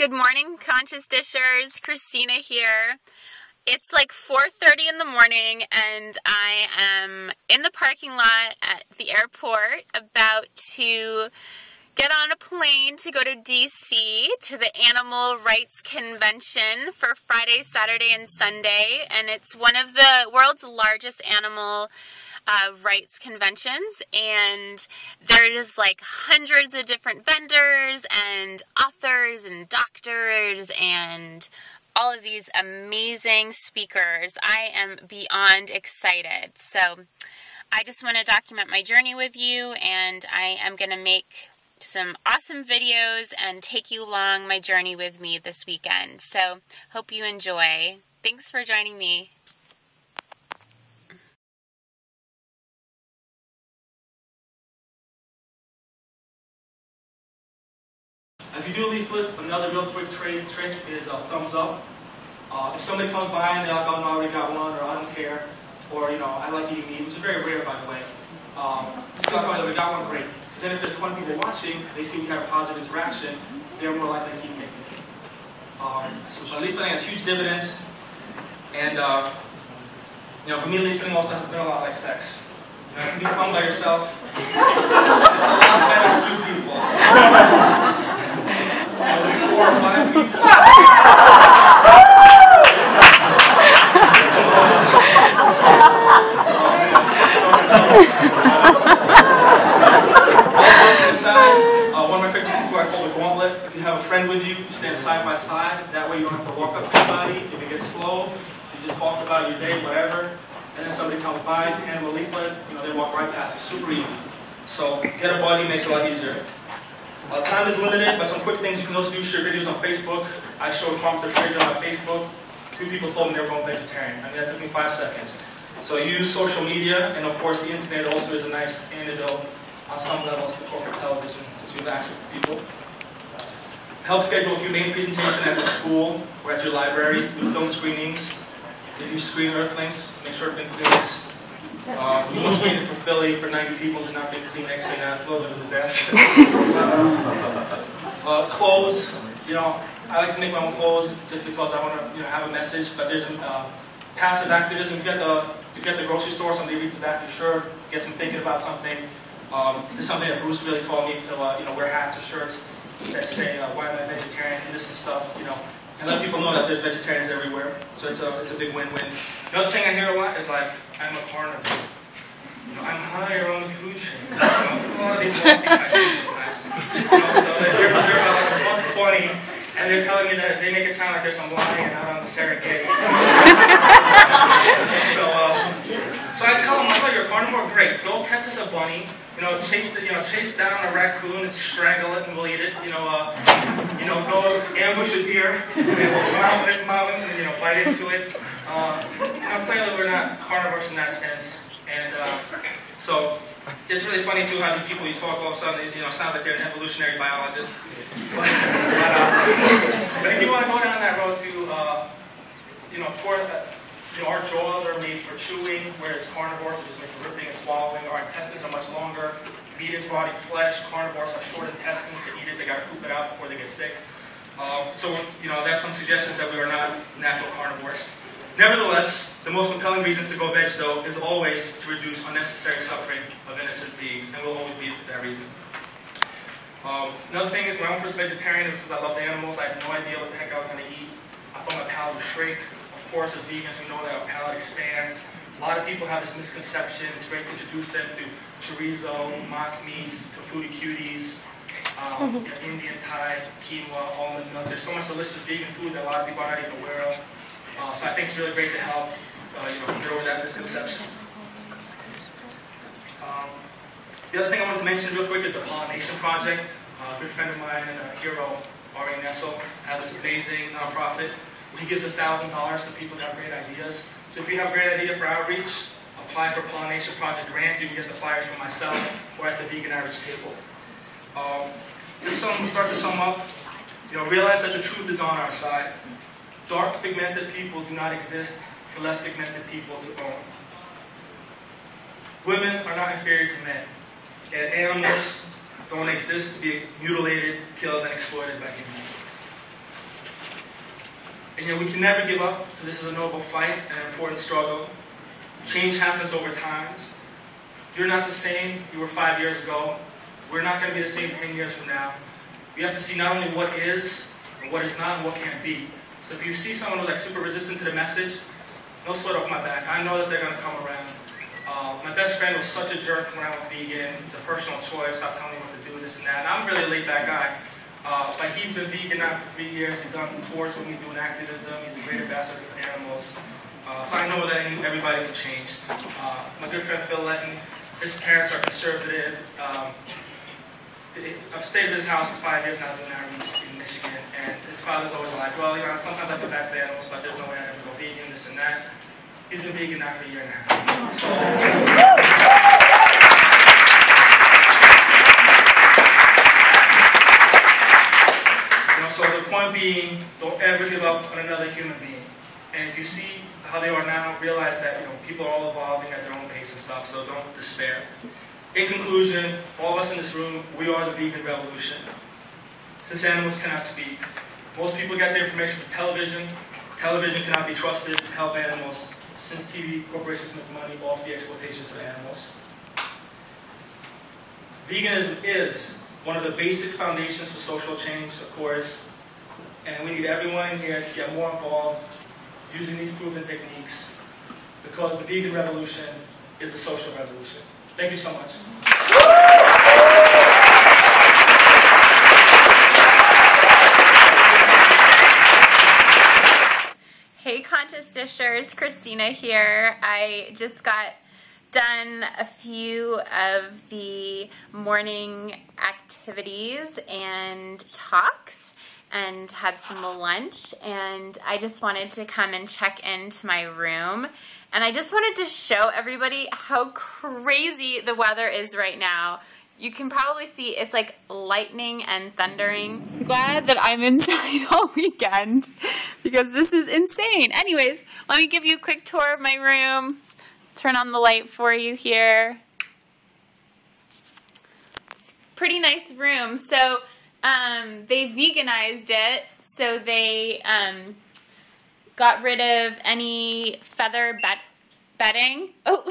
Good morning, Conscious Dishers. Christina here. It's like 4:30 in the morning and I am in the parking lot at the airport about to get on a plane to go to DC to the Animal Rights Convention for Friday, Saturday, and Sunday. And it's one of the world's largest animal rights conventions, and there's like hundreds of different vendors and authors and doctors and all of these amazing speakers. I am beyond excited. So I just want to document my journey with you, and I am going to make some awesome videos and take you along my journey with me this weekend. So hope you enjoy. Thanks for joining me. If you do a leaflet, another real quick trick is a thumbs up. If somebody comes by and they're like, oh no, I already got one, or I don't care, or I'd like to eat meat, which is very rare by the way. Just like, oh, we got one, great. Because then if there's 20 people watching, they see we have a positive interaction, they're more likely to keep making it. So leafleting has huge dividends, and for me, leafleting also has been a lot like sex. It can be fun by yourself. It's a lot better with two people. 4 or 5 people. One of my favorite techniques is what I call the gauntlet. If you have a friend with you, you stand side by side. That way you don't have to walk up to anybody. If it gets slow, you just talk about your day, whatever. And then somebody comes by, hand them a leaflet, they walk right past you. Super easy. So get a buddy, makes it a lot easier. Time is limited, but some quick things you can also do. Share videos on Facebook. I showed farm to fridge on my Facebook. 2 people told me they were going vegetarian. That took me 5 seconds. So use social media, and of course the internet also is a nice antidote on some levels to corporate television, since you have access to people. Help schedule a humane presentation at your school or at your library. Do film screenings. If you screen Earthlings, make sure to bring Kleenex. We once screened it for Philly for 90 people, did not bring Kleenex, and it was a disaster. Clothes, I like to make my own clothes just because I want to have a message, but there's passive activism. If you're at the grocery store, somebody reads the back of your shirt, gets them thinking about something. There's something that Bruce really taught me to wear hats or shirts that say, why am I vegetarian, and this and stuff, and let people know that there's vegetarians everywhere. So it's a big win-win. Another thing I hear a lot is like, I'm a carnivore. I'm higher on the food chain. A lot of these lofty titles sometimes. So they're about like $1.20, and they're telling me that they make it sound like there's some lion out on the Serengeti. So I tell them, oh, you're a carnivore? Great. Go catch us a bunny. Chase down a raccoon and strangle it, and we'll eat it. Go ambush a deer and we'll mount it, and bite into it. Clearly we're not carnivores in that sense, and so it's really funny too how these people you talk all of a sudden, sounds like they're an evolutionary biologist. But if you want to go down that road too, our jaws are made for chewing, whereas carnivores are just made for ripping and swallowing. Our intestines are much longer. Meat is rotting flesh. Carnivores have short intestines. They eat it, they got to poop it out before they get sick. There's some suggestions that we are not natural carnivores. Nevertheless, the most compelling reasons to go veg, though, is always to reduce unnecessary suffering of innocent beings, and will always be that reason. Another thing is, when I went first vegetarian, it was because I loved animals. I had no idea what the heck I was going to eat. I thought my palate would shrink. Of course, as vegans, we know that our palate expands. A lot of people have this misconception. It's great to introduce them to chorizo, mock meats, tofuti cuties, Indian Thai, quinoa, almond milk. There's so much delicious vegan food that a lot of people are not even aware of. So I think it's really great to help get over that misconception. The other thing I wanted to mention real quick is the Pollination Project. A good friend of mine and a hero, Ari Nessel, has this amazing nonprofit. He gives $1,000 to people that have great ideas. So if you have a great idea for outreach, apply for Pollination Project grant. You can get the flyers from myself or at the Vegan Outreach table. Start to sum up. Realize that the truth is on our side. Dark pigmented people do not exist for less pigmented people to own. Women are not inferior to men, and animals don't exist to be mutilated, killed, and exploited by humans. And yet we can never give up, because this is a noble fight and an important struggle. Change happens over time. You're not the same you were 5 years ago. We're not going to be the same 10 years from now. We have to see not only what is, and what is not, and what can't be. So if you see someone who's like super resistant to the message, no sweat off my back. I know that they're going to come around. My best friend was such a jerk when I went vegan. It's a personal choice. Stop telling me what to do, this and that. And I'm really a laid-back guy. But he's been vegan now for 3 years. He's done tours with me doing activism. He's a great ambassador for animals. So I know that everybody can change. My good friend Phil Letton, his parents are conservative. I've stayed at his house for 5 years now doing outreach in Michigan. And his father's always like, well, you know, sometimes I feel bad for the animals, but there's no way I'd ever go vegan, this and that. He's been vegan now for a year and a half. So, so the point being, don't ever give up on another human being. And if you see how they are now, realize that people are all evolving at their own pace and stuff, so don't despair. In conclusion, all of us in this room, we are the vegan revolution. Since animals cannot speak, most people get their information from television. Television cannot be trusted to help animals, since TV corporations make money off the exploitations of animals. Veganism is one of the basic foundations for social change, of course, and we need everyone in here to get more involved using these proven techniques, because the vegan revolution is the social revolution. Thank you so much. Hey Conscious Dishers, Christina here. I just got done a few of the morning activities and talks and had some lunch, and I just wanted to come and check into my room, and I just wanted to show everybody how crazy the weather is right now. You can probably see it's like lightning and thundering. I'm glad that I'm inside all weekend because this is insane. Anyways, let me give you a quick tour of my room. Turn on the light for you here. It's a pretty nice room. So they veganized it. So they got rid of any feather bedding. Oh,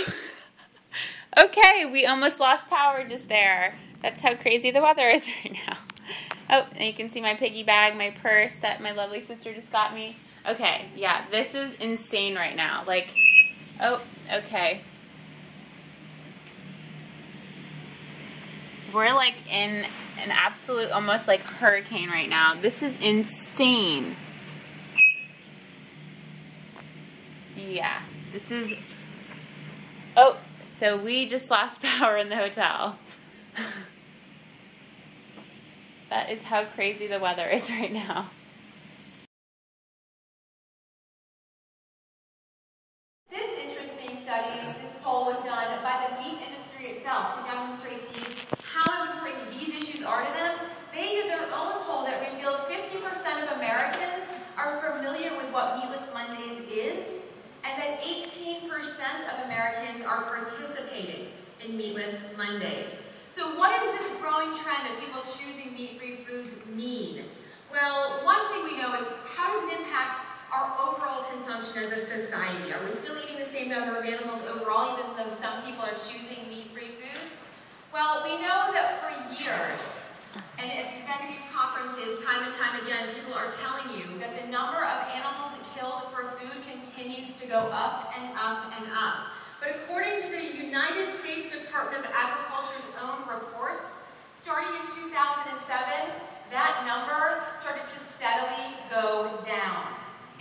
okay, we almost lost power just there. That's how crazy the weather is right now. Oh, and you can see my piggy bag, my purse that my lovely sister just got me. Okay, yeah, this is insane right now. Like, oh, okay. We're like in an absolute, almost like hurricane right now. This is insane. Yeah, this is, oh, so we just lost power in the hotel. That is how crazy the weather is right now. This interesting study, this poll was done by the meat industry itself to demonstrate to you how important these issues are to them. They did their own poll that revealed 50% of Americans are familiar with what Meatless Mondays is, and that 18% of Americans are participating in Meatless Mondays. So what does this growing trend of people choosing meat-free foods mean? Well, one thing we know is how does it impact our overall consumption as a society? Are we still eating the same number of animals overall, even though some people are choosing meat-free foods? Well, we know that for years, and if you've been to these conferences time and time again, people are telling you that the number of animals killed for food continues to go up and up and up. But according to the United States Department of Agriculture's own reports, starting in 2007, that number started to steadily go down.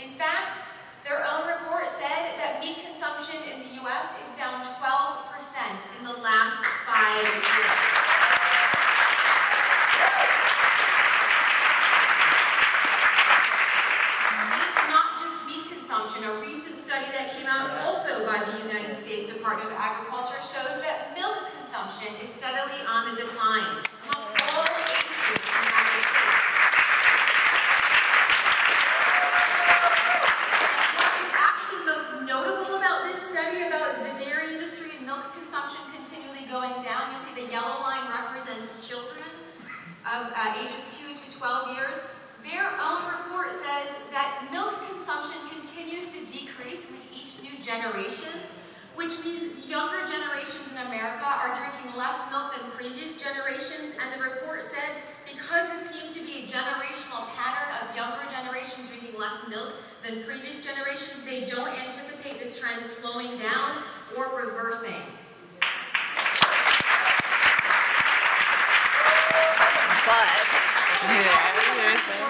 In fact, their own report said that meat consumption in the U.S. is down 12% in the last 5 years. It's not just meat consumption. A recent study that came out also by the United States Department of Agriculture shows that milk consumption is steadily on the decline among all ages in the United States. What is actually most notable about this study about the dairy industry and milk consumption continually going down, you'll see the yellow line represents children of ages 2 to 12 years. Their own report says that milk consumption than previous generations, they don't anticipate this trend slowing down or reversing.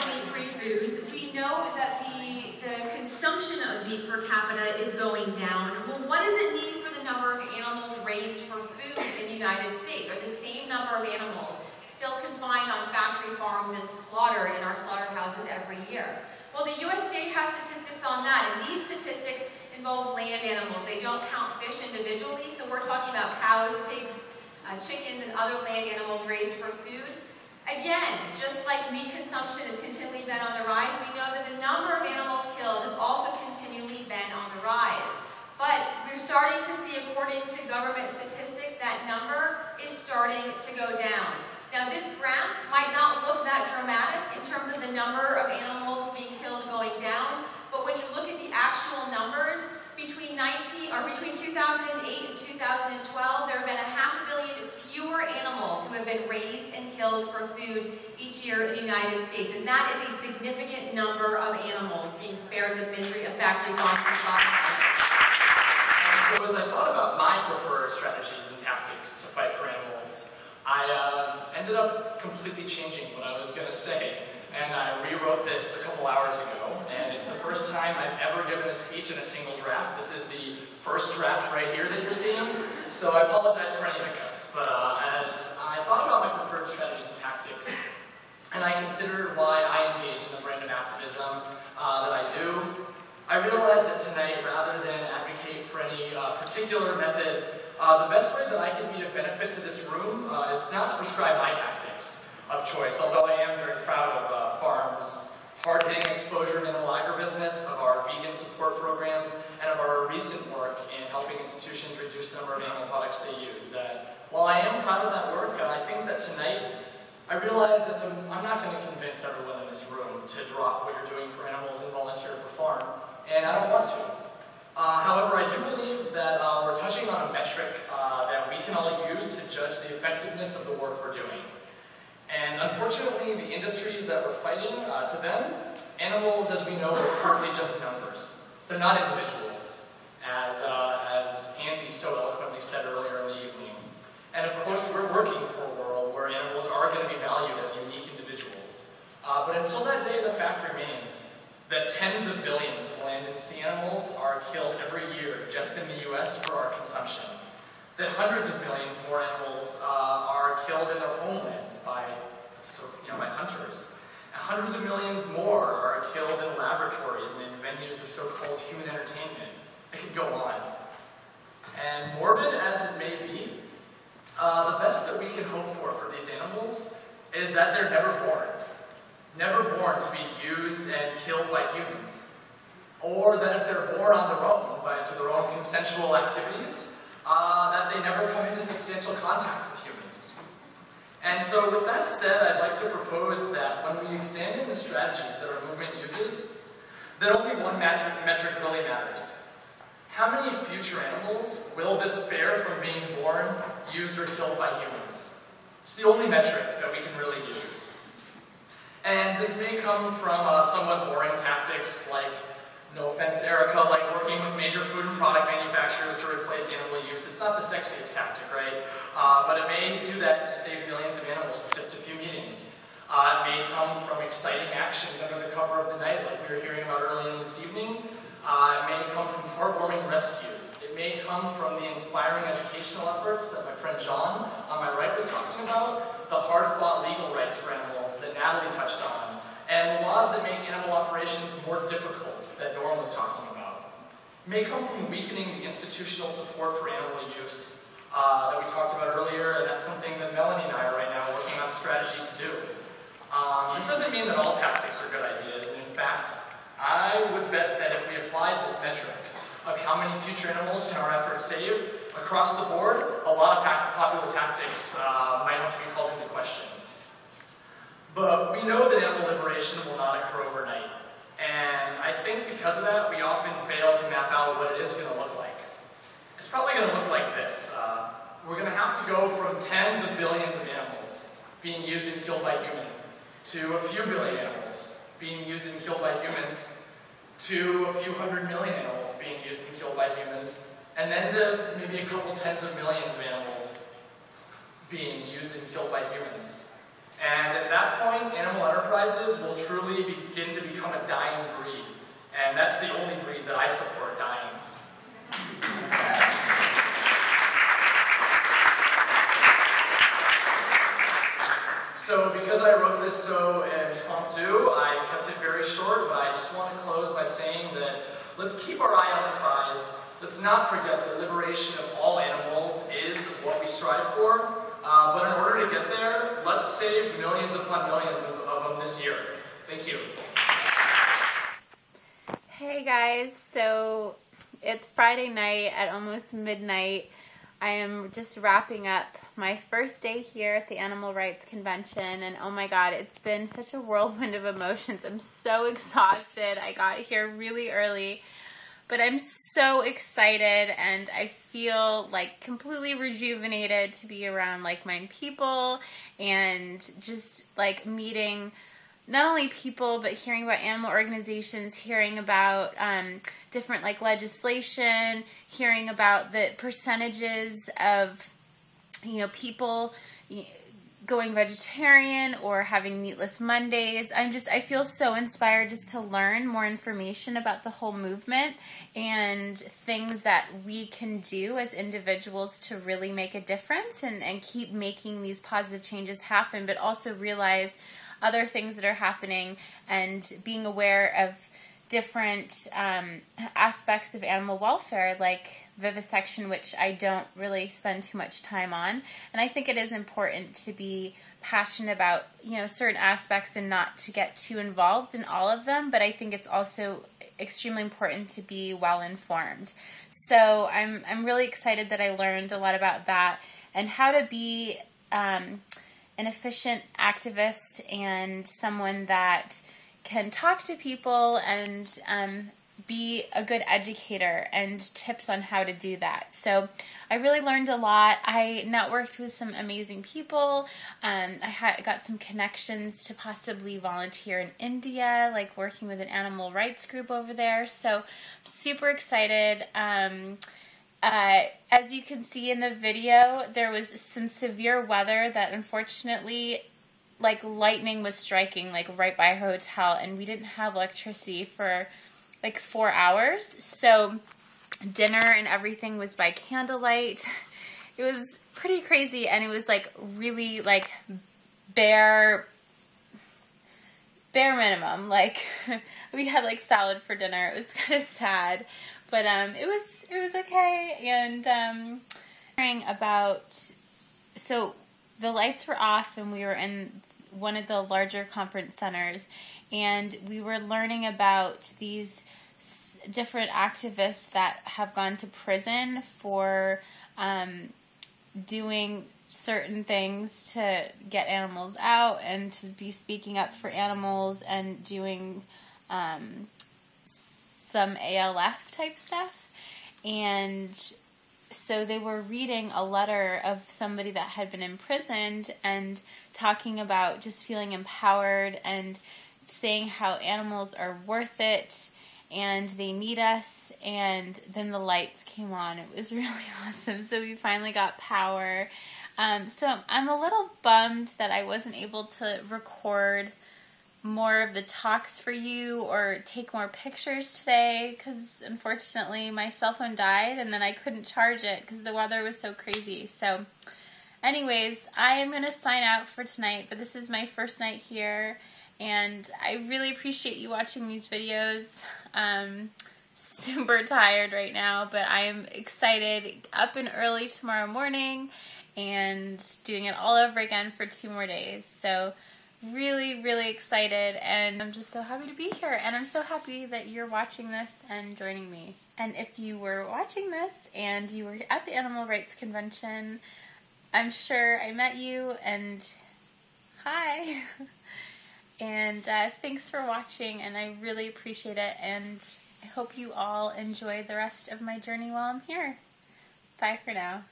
Meat-free foods, we know that the consumption of meat per capita is going down. Well, what does it mean for the number of animals raised for food in the United States? Are the same number of animals still confined on factory farms and slaughtered in our slaughterhouses every year? Well, the USDA has statistics on that, and these statistics involve land animals. They don't count fish individually, so we're talking about cows, pigs, chickens, and other land animals raised for food. Again, just like meat consumption has continually been on the rise, we know that the number of animals killed has also continually been on the rise. But we're starting to see, according to government statistics, that number is starting to go down. Now, this graph might not look that dramatic in terms of the number of animals being killed going down, but when you look at the actual numbers, between 2008 and 2012, there have been 500 million fewer animals who have been raised and killed for food each year in the United States. And that is a significant number of animals being spared the misery of factory farms and slaughterhouses. So as I thought about my preferred strategies and tactics to fight for animals, I ended up completely changing what I was going to say. And I rewrote this a couple hours ago, and it's the first time I've ever given a speech in a single draft. This is the first draft right here that you're seeing, so I apologize for any hiccups. But as I thought about my preferred strategies and tactics, and I considered why I engage in the brand of activism that I do, I realized that tonight, rather than advocate for any particular method, the best way that I can be of benefit to this room is not to prescribe my tactics of choice, although I am very proud of Farm's hard-hitting exposure in animal agribusiness, of our vegan support programs, and of our recent work in helping institutions reduce the number of animal products they use. While I am proud of that work, I think that tonight I realize that I'm not going to convince everyone in this room to drop what you're doing for animals and volunteer for Farm, and I don't want to. However, I do believe that we're touching on a metric that we can all use to judge the effectiveness of the work we're doing. And unfortunately, the industries that we're fighting, to them, animals, as we know, are currently just numbers. They're not individuals, as Andy so eloquently said earlier in the evening. And of course, we're working for a world where animals are going to be valued as unique individuals. But until that day, the fact remains that tens of billions of land and sea animals are killed every year just in the US for our consumption. That hundreds of millions more animals are killed in their homelands by hunters. And hundreds of millions more are killed in laboratories and in venues of so-called human entertainment. I could go on. And morbid as it may be, the best that we can hope for these animals is that they're never born. Never born to be used and killed by humans. Or that if they're born on their own, to their own consensual activities, that they never come into substantial contact with humans. And so with that said, I'd like to propose that when we examine the strategies that our movement uses, that only one metric really matters. How many future animals will this spare from being born, used, or killed by humans? It's the only metric that we can really use. And this may come from somewhat boring tactics like, no offense, Erica, like working with major food and product manufacturers to replace animal use. It's not the sexiest tactic, right? But it may do that to save millions of animals with just a few meetings. It may come from exciting actions under the cover of the night, like we were hearing about earlier this evening. It may come from heartwarming rescues. It may come from the inspiring educational efforts that my friend John on my right was talking about, the hard-fought legal rights for animals that Natalie touched on, and the laws that make animal operations more difficult that Norm was talking about. It may come from weakening the institutional support for animal use that we talked about earlier, and that's something that Melanie and I are right now working on a strategy to do. This doesn't mean that all tactics are good ideas, and in fact, I would bet that if we applied this metric of how many future animals can our efforts save across the board, a lot of popular tactics might have to be called into question. But we know that animal liberation will not occur overnight. And I think because of that, we often fail to map out what it is going to look like. It's probably going to look like this. We're going to have to go from tens of billions of animals being used and killed by humans to a few billion animals being used and killed by humans to a few 100 million animals being used and killed by humans, and then to maybe a couple tens of millions of animals being used and killed by humans. And at that point, animal enterprises will truly begin to become a dying breed. And that's the only breed that I support dying. So because I wrote this so impromptu, I kept it very short, but I just want to close by saying that let's keep our eye on the prize. Let's not forget that liberation of all animals is what we strive for. But in order to get there, let's save millions upon millions of them this year. Thank you. Hey guys, so it's Friday night at almost midnight. I am just wrapping up my first day here at the Animal Rights Convention, and oh my god, it's been such a whirlwind of emotions. I'm so exhausted. I got here really early, but I'm so excited, and I feel like completely rejuvenated to be around like-minded people and just like meeting not only people, but hearing about animal organizations, hearing about different like legislation, hearing about the percentages of, you know, people going vegetarian or having meatless Mondays. I feel so inspired just to learn more information about the whole movement and things that we can do as individuals to really make a difference and keep making these positive changes happen, but also realize other things that are happening and being aware of different aspects of animal welfare, like vivisection, which I don't really spend too much time on. And I think it is important to be passionate about, you know, certain aspects and not to get too involved in all of them. But I think it's also extremely important to be well informed. So I'm really excited that I learned a lot about that and how to be an efficient activist and someone that can talk to people and be a good educator and tips on how to do that. So I really learned a lot. I networked with some amazing people. I got some connections to possibly volunteer in India, like working with an animal rights group over there. So I'm super excited. As you can see in the video, there was some severe weather that unfortunately, like lightning was striking like right by our hotel, and we didn't have electricity for like 4 hours. So dinner and everything was by candlelight. It was pretty crazy, and it was like really like bare minimum. Like we had like salad for dinner. It was kind of sad, but it was okay. And hearing about, so the lights were off and we were in one of the larger conference centers, and we were learning about these different activists that have gone to prison for doing certain things to get animals out and to be speaking up for animals and doing some ALF type stuff. And so they were reading a letter of somebody that had been imprisoned and talking about just feeling empowered and saying how animals are worth it and they need us. And then the lights came on. It was really awesome. So we finally got power. So I'm a little bummed that I wasn't able to record more of the talks for you or take more pictures today, because unfortunately my cell phone died and then I couldn't charge it because the weather was so crazy. So anyways, I am going to sign out for tonight, but this is my first night here and I really appreciate you watching these videos. Super tired right now, but I am excited, up and early tomorrow morning and doing it all over again for 2 more days. So really, really excited, and I'm just so happy to be here, and I'm so happy that you're watching this and joining me. And if you were watching this and you were at the Animal Rights Convention, I'm sure I met you, and hi! And thanks for watching, and I really appreciate it, and I hope you all enjoy the rest of my journey while I'm here. Bye for now.